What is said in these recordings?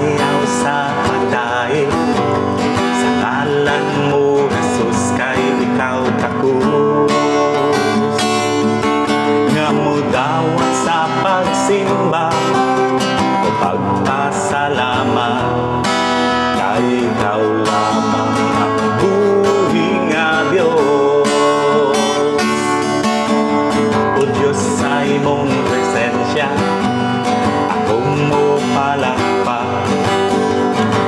sayaw sa pagdaig sa ngalan mo, Jesus, kay ikaw takus. Nga mo dawat sa pagsimba o pagpasalamat, kay ikaw lamang ang buhi nga Diyos. O Diyos, sa imong presensya akong mo palakpak,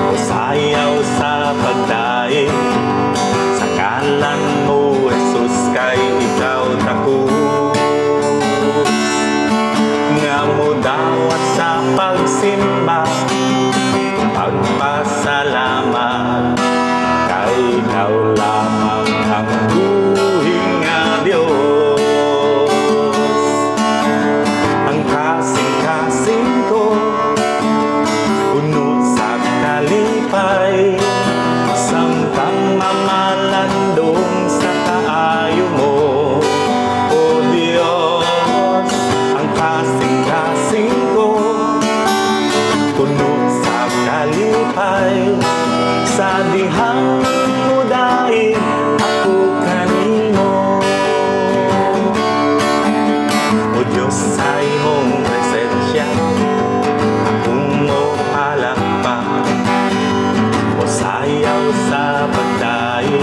o sayaw sa pagdaig sa ngalan mo, Jesus, kay ikaw takus. Nga mo dawat sa pagsimba, pagpasalamat, kay ikaw lamang ang buhi nga Diyos. Ang kasing-kasing ko puno sa kalipay, samtang mamalandong sa kaayo mo, O Diyos. Ang kasing-kasing ko puno sa kalipay, sa dihang mo daig ako kanimo. O Diyos, sa imong presensya akong mo palakpak, o sayaw sa pagdaig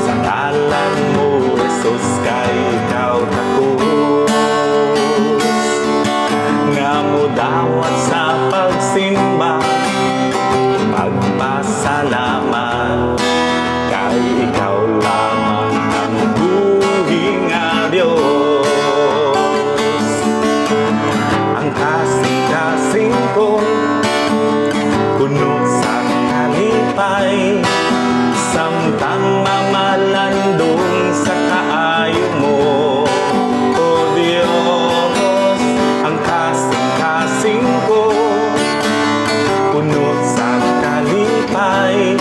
sa ngalan mo, Jesus, kay ikaw takus. Nga mo dawat sa pagsimba, pagpasalamat, kay ikaw lamang ang buhi nga Diyos. Ang kasing-kasing ko puno sa kalipay, samtang mamalandong sa kaayo mo, O Diyos. Ang kasing-kasing ko puno sa kalipay,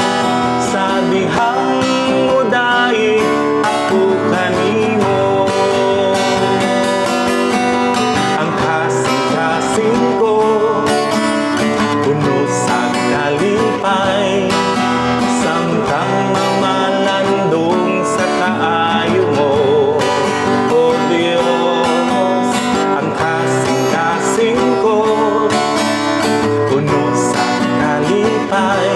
sa dihang mo daig ako kanimo. Ang kasing-kasing ko puno sa kalipay, samtang mamalandong sa kaayo mo, O Diyos. Ang kasing-kasing ko puno sa kalipay,